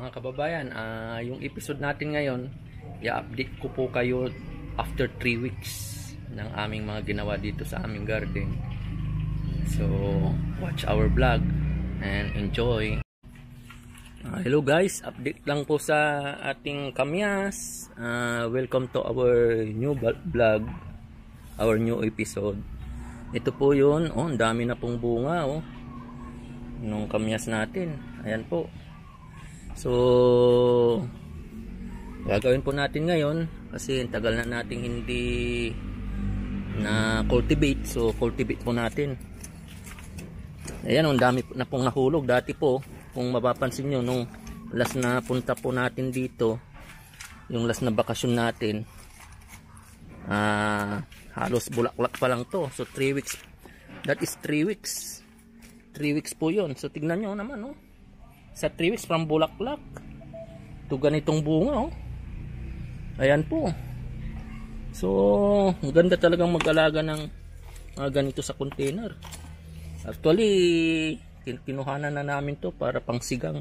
Mga kababayan, yung episode natin ngayon, i-update ko po kayo after 3 weeks ng aming mga ginawa dito sa aming garden. So, watch our vlog and enjoy. Hello guys, update lang po sa ating kamyas. Welcome to our new vlog, our new episode. Ito po yun, ang dami na pong bunga nung kamyas natin. Ayan po. So, gagawin po natin ngayon kasi tagal na nating hindi na cultivate. So, cultivate po natin. Ayan, ang dami na pong nahulog. Dati po, kung mapapansin nyo, nung last na punta po natin dito, yung last na bakasyon natin, halos bulaklak pa lang to. So, 3 weeks. That is 3 weeks. 3 weeks po yun. So, tignan nyo naman, sa 3 weeks from bulaklak to ganitong bunga, ayan po. So, ang ganda talagang mag-alaga ng ganito sa container. Actually, kinuhanan na namin to para pang sigang.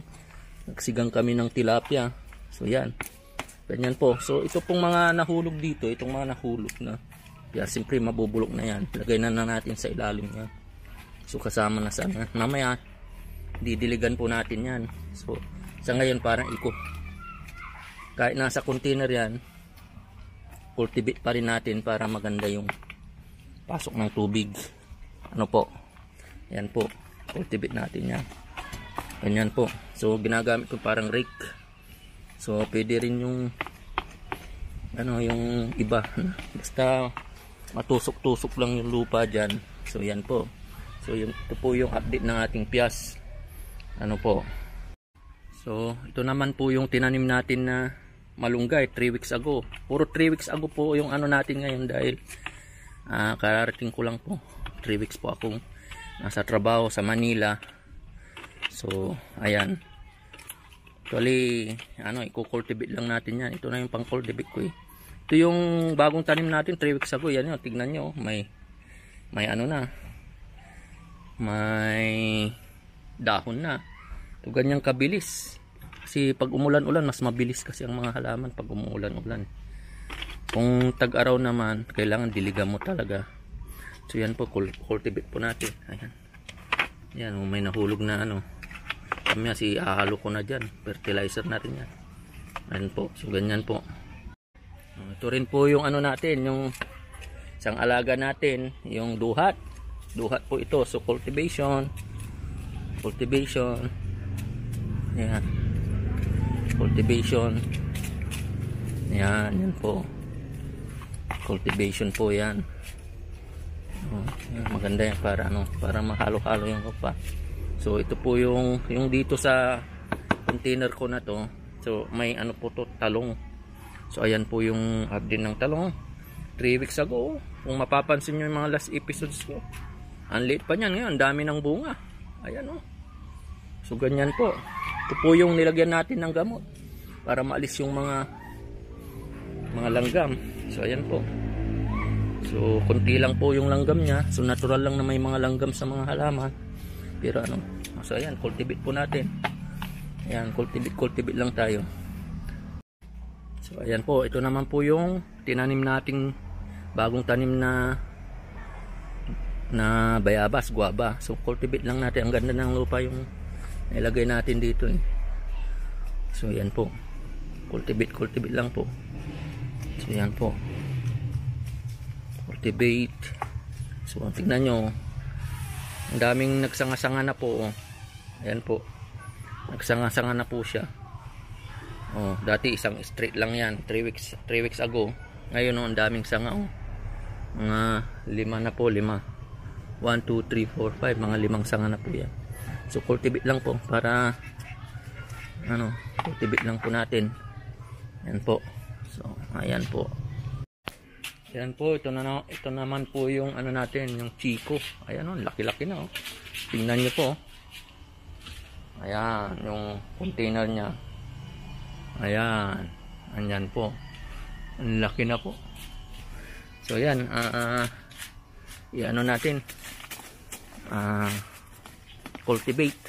Nagsigang kami ng tilapia. So, yan. Ganyan po. So, ito pong mga nahulog dito, itong mga nahulog na, siyempre mabubulok na yan. Lagay na natin sa ilalim yan. So, kasama na sana. Mamaya, didiligan po natin yan. So, sa ngayon parang kahit nasa container yan, cultivate pa rin natin para maganda yung pasok ng tubig. Ano po? Yan po. Cultivate natin yan. Ganyan po. So, ginagamit ko parang rake. So, pwede rin yung yung iba. Basta matusok-tusok lang yung lupa dyan. So, yan po. So, ito po yung update ng ating piyas. Ano po. So, ito naman po yung tinanim natin na malunggay 3 weeks ago. Puro 3 weeks ago po yung natin ngayon dahil kararating ko lang po. 3 weeks po akong nasa trabaho sa Manila. So, ayan. Actually, i-cultivate lang natin yan. Ito na yung pang-cultivate ko eh. Ito yung bagong tanim natin 3 weeks ago. Yan yun, tignan nyo. May na. May dahon na. Ito ganyang kabilis. Kasi pag umulan-ulan, mas mabilis kasi ang mga halaman pag umuulan-ulan. Kung tag-araw naman, kailangan diligan mo talaga. So yan po, cultivate po natin. Ayan. Yan, may nahulog na Kami ahalo ko na dyan. Fertilizer natin yan. Ayan po. So ganyan po. Ito rin po yung natin, yung isang alaga natin, yung duhat. Duhat po ito. So cultivation. Ayan. Cultivation. Ayan. Yan po. Cultivation po yan. Maganda yan para mahalo-halo yung lupa. So ito po yung dito sa container ko na to. So may po to, talong. So ayan po yung update ng talong. 3 weeks ago. Kung mapapansin nyo yung mga last episodes ko, ang late pa niyan ngayon. Dami ng bunga. Ayan So ganyan po. Ito po yung nilagyan natin ng gamot para maalis yung mga langgam. So ayan po. So konti lang po yung langgam niya. So natural lang na may mga langgam sa mga halaman. Pero so ayan, cultivate po natin. Ayan, cultivate lang tayo. So ayan po, ito naman po yung tinanim nating bagong tanim na bayabas, guava. So cultivate lang natin. Ang ganda ng lupa yung nilagay natin dito eh. So yan po. Cultivate lang po. So yan po. Cultivate. So tingnan nyo. Ang daming nagsanga-sanga na po. Ayan po. Nagsanga-sanga na po siya. Dati isang straight lang yan. 3 weeks ago. Ngayon ang daming sanga Mga 5 na po, 5. 1, 2, 3, 4, 5. Mga 5 sanga na po yan. So cultivate lang po para cultivate lang po natin. Yan po. So ayan po. Yan po, ito naman po yung natin, yung Chico. Ayan laki-laki na Tingnan niyo po. Ayan, yung container niya. Ayan. Anyan po. Ang laki na po. So yan, natin. Cultivate.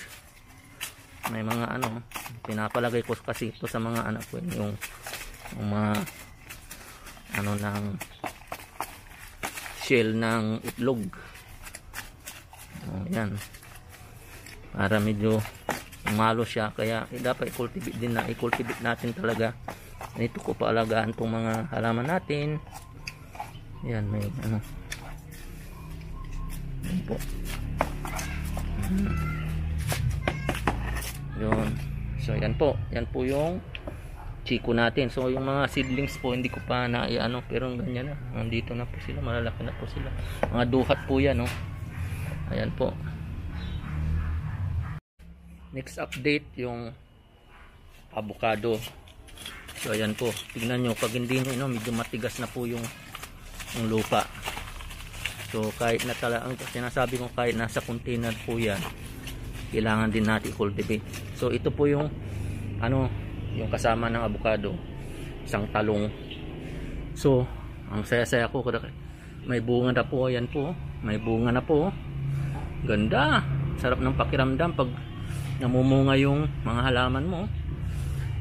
may mga ano, pinapalagay ko kasi ito sa mga anak ko, yung mga ano ng shell ng itlog. Yan, para medyo malo siya, kaya dapat i-cultivate din na, i-cultivate natin talaga. Ito ko paalagaan tong mga halaman natin. Yan, may ano, yan po. Yun. So yan po yung chiko natin. So yung mga seedlings po hindi ko pa na ano, pero ganyan na, nandito na po sila, malalaki na po sila, mga duhat po yan, no? Ayan po. Next update yung avocado. So ayan po, tignan nyo, pag hindi nyo, no, medyo matigas na po yung lupa. So kahit na talaga, ang sinasabi ko, kahit nasa container po yan, kailangan din natin cultivate. So ito po yung ano, yung kasama ng avocado, isang talong. So ang saya-saya ko, may bunga na po. Ayan po, may bunga na po. Ganda, sarap ng pakiramdam pag namumunga yung mga halaman mo.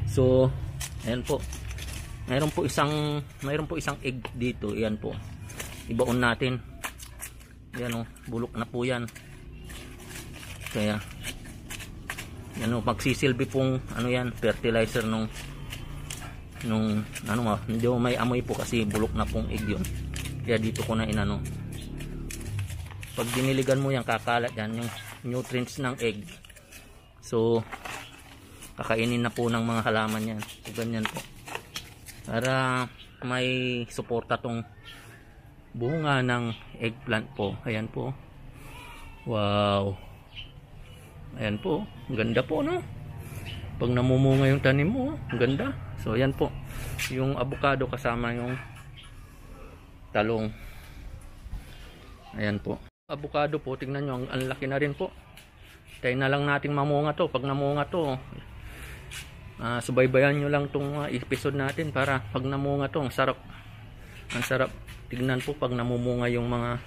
So ayan po, mayroon po isang egg dito. Ayan po, ibaon natin. Ayan o, bulok na po yan. Kaya yan o, magsisilbi pong ano yan, fertilizer nung ano, hindi may amoy po kasi bulok na pong egg yun. Kaya dito ko na inano, pag diniligan mo yan, kakalat yan yung nutrients ng egg. So kakainin na po ng mga halaman yan. So ganyan po, para may suporta tong bunga ng eggplant po. Ayan po, wow, ayan po, ganda po, no? Pag namumunga yung tanim mo, ganda. So ayan po yung avocado kasama yung talong. Ayan po, avocado po, tingnan nyo, ang laki na rin po. Tayo na lang nating mamunga to. Pag namunga to, subaybayan nyo lang tong episode natin, para pag namunga to, ang sarap tignan po pag namumunga yung mga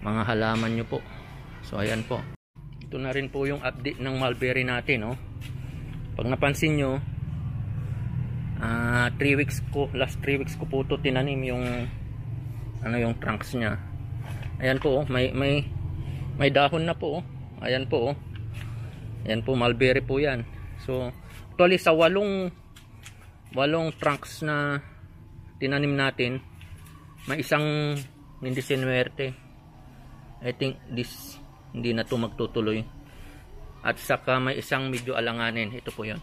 halaman nyo po. So ayan po, ito na rin po yung update ng mulberry natin, no? Pag napansin nyo, last 3 weeks ko po ito tinanim yung ano, yung trunks nya. Ayan po, may dahon na po. Ayan po, ayan po, mulberry po yan. So actually sa walong trunks na tinanim natin, may isang hindi sinuwerte. I think this hindi na to magtutuloy. At saka may isang medyo alanganin. Ito po yan.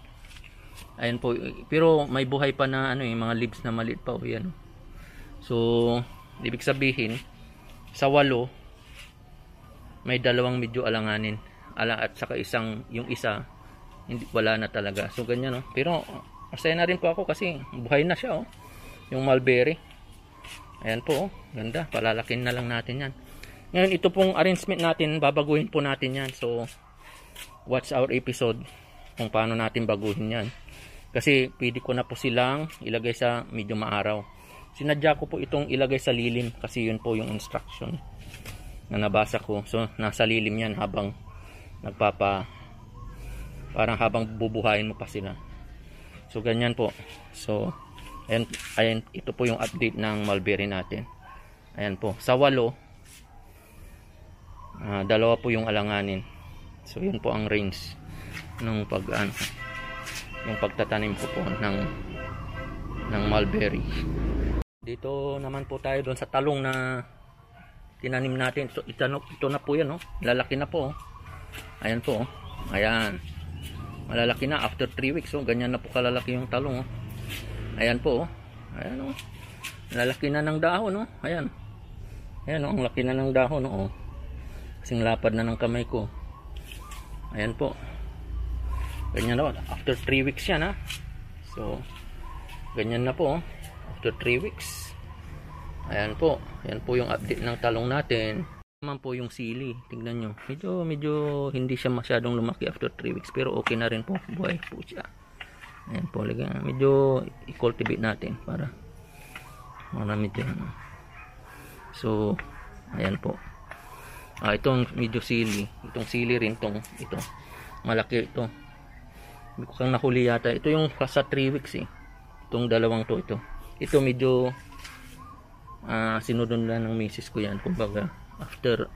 Ayan po, pero may buhay pa na ano, mga leaves na maliit pa po yan. So ibig sabihin, sa 8 may 2 medyo alanganin. At saka yung isa hindi, wala na talaga. So ganyan, no? Pero masaya na rin po ako kasi buhay na siya, oh, yung mulberry. Ayan po, oh, ganda. Palalakin na lang natin yan. Ngayon, ito pong arrangement natin, babaguhin po natin yan. So watch our episode kung paano natin baguhin yan. Kasi pwede ko na po silang ilagay sa medyo maaraw. Sinadya ko po itong ilagay sa lilim kasi yun po yung instruction na nabasa ko. So nasa lilim yan habang parang habang bubuhayin mo pa sila. So ganyan po. So ayan, ito po yung update ng mulberry natin. Ayan po, sa 8 2 po yung alanganin. So yun po ang range ng yung pagtatanim ko po ng mulberry. Dito naman po tayo doon sa talong na tinanim natin. So ito na po yan, no? Lalaki na po. Ayan po, ayan, malalaki na after 3 weeks. So ganyan na po kalalaki yung talong, oh. Ayan po, ayan, oh, lalaki na ng dahon, no? Ayan, ayan, oh, ang laki na ng dahon, oh. Kasing lapad na ng kamay ko. Ayan po, ganyan na, after 3 weeks yan, ha. So ganyan na po, after 3 weeks. Ayan po, ayan po yung update ng talong natin. Naman po yung sili, tignan nyo, medyo hindi siya masyadong lumaki after 3 weeks, pero okay na rin po, buhay po siya. Ayan po, medyo i-cultivate natin para marami din. So ayan po, itong medyo sili, itong sili rin, ito malaki ito. Mukhang nahuli yata. Ito yung sa 3 weeks eh. Itong dalawang to, ito. Ito medyo sinunod lang ng misis ko yan. Kumbaga, after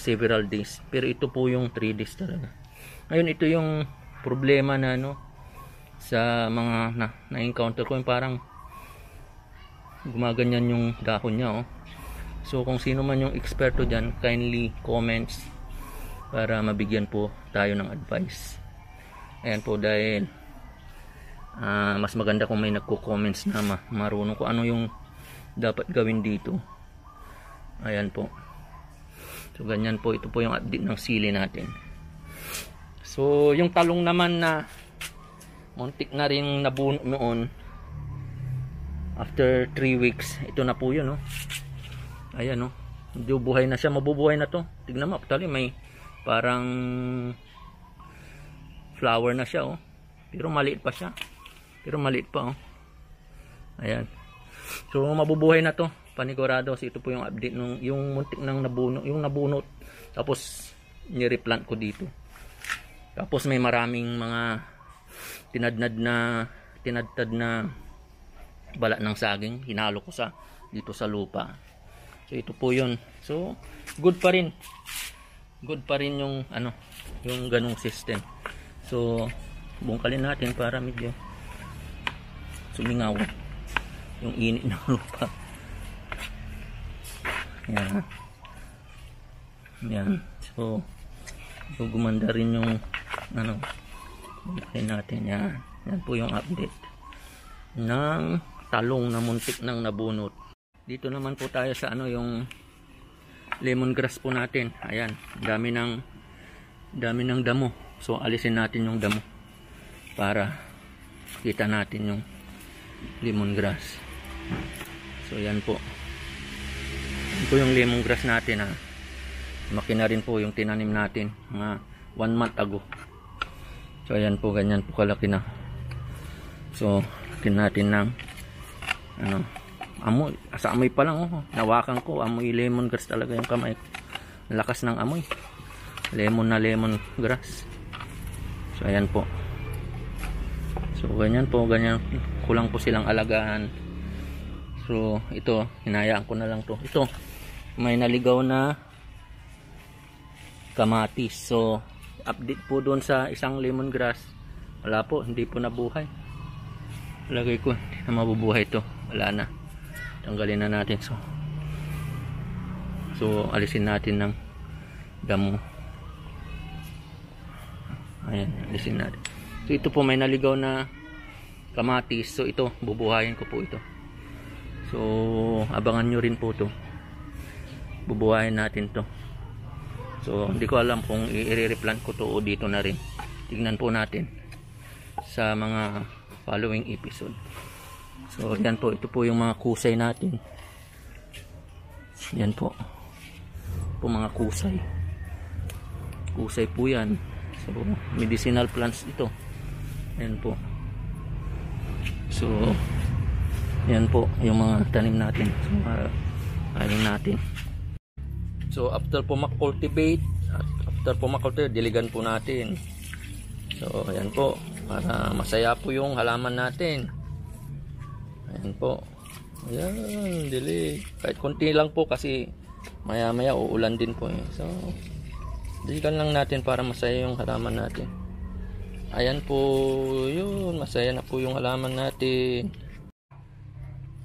several days. Pero ito po yung 3 days talaga. Ngayon, ito yung problema na sa mga na-encounter ko. Yung parang gumaganyan yung dahon niya, oh. So kung sino man yung eksperto dyan, kindly comments para mabigyan po tayo ng advice. Ayan po, dahil mas maganda kung may nagko-comments na marunong kung ano yung dapat gawin dito. Ayan po. So ganyan po, ito po yung update ng sili natin. So yung talong naman na muntik na rin nabuno noon, after 3 weeks, ito na po yun, oh. Ayan, oh. Medyo buhay na siya, mabubuhay na to. Tignan mo, actually may parang flower na siya, oh. Pero maliit pa siya. Pero maliit pa, oh. Ayan. So mabubuhay na to, panigurado. So ito po yung update nung yung muntik nang nabuno, yung nabunot. Tapos ni-replant ko dito. Tapos may maraming mga tinadtad na balat ng saging, hinalo ko dito sa lupa. So ito po yun. So good pa rin yung yung ganung system. So bungkalin natin para medyo sumingaw yung init ng lupa. Yan. So gumanda rin yung bungkalin natin. Yan po yung update ng talong na muntik nang nabunot. Dito naman po tayo sa yung lemongrass po natin. Ayan, dami ng damo. So alisin natin yung damo para kita natin yung lemongrass. So yan po. Yan po yung lemongrass natin, ha. Lumaki na rin po yung tinanim natin mga 1 month ago. So ayan po, ganyan po kalaki na. So natin ng amoy, sa amoy pa lang, oh, nawakan ko, amoy lemongrass talaga yung kamay. Lakas ng amoy, lemongrass. So ayan po. So ganyan kulang po silang alagaan. So ito, hinayaan ko na lang to. Ito, may naligaw na kamatis. So update po doon sa isang lemongrass, wala po, hindi po nabuhay. Lagay ko, hindi na mabubuhay to, wala na. Tanggalin na natin. So alisin natin ng damo. Ayan, alisin natin. So ito po, may naligaw na kamatis. So ito, bubuhayin ko po ito. So abangan nyo rin po to, bubuhayin natin to. So hindi ko alam kung i-replant ko to o dito na rin. Tignan po natin sa mga following episode. So yan po, ito po yung mga kusay natin. Yan po mga kusay po yan. So medicinal plants ito. Yan po. So yan po yung mga tanim natin. So aling natin. So after po makultivate, diligan po natin. So ayan po, para masaya po yung halaman natin. Ayan po. Ayan, dilig. Kahit konti lang po kasi maya maya uulan din po eh. So diligan lang natin para masaya yung halaman natin. Ayan po, yun, masaya na po yung halaman natin.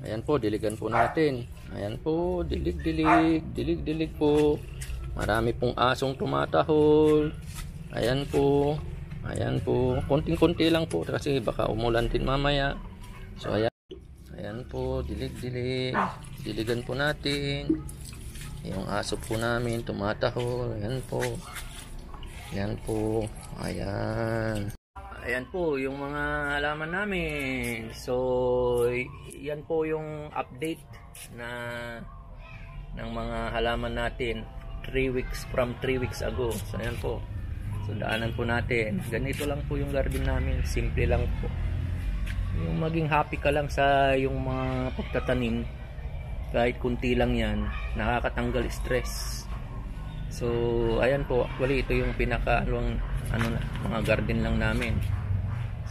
Ayan po, diligan po natin. Ayan po, dilig po. Marami pong asong tumatahol. Ayan po, konting-konti lang po kasi baka umulan din mamaya. So ayan po, diligan po natin. Yung aso po namin tumatahol. Ayan po, ayan po yung mga halaman namin. So yan po yung update ng mga halaman natin 3 weeks ago. So ayan po, so daanan po natin. Ganito lang po yung garden namin, simple lang po. Yung maging happy ka lang sa yung mga pagtatanim, kahit kunti lang yan, nakakatanggal stress. So ayan po, actually ito yung pinaka mga garden lang namin.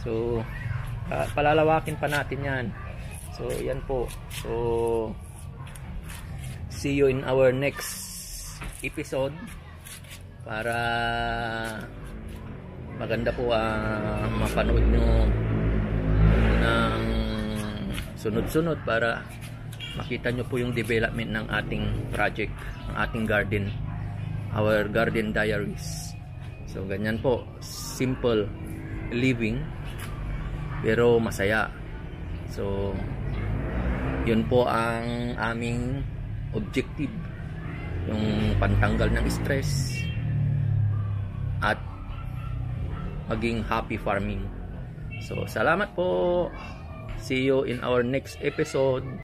So palalawakin pa natin yan. So yan po. So see you in our next episode para maganda po mapanood nyo ng sunod-sunod para makita nyo po yung development ng ating project, ng ating garden, our garden diaries. So ganyan po, simple living pero masaya. So yun po ang aming objective, yung pantanggal ng stress at maging happy farming. So salamat po. See you in our next episode.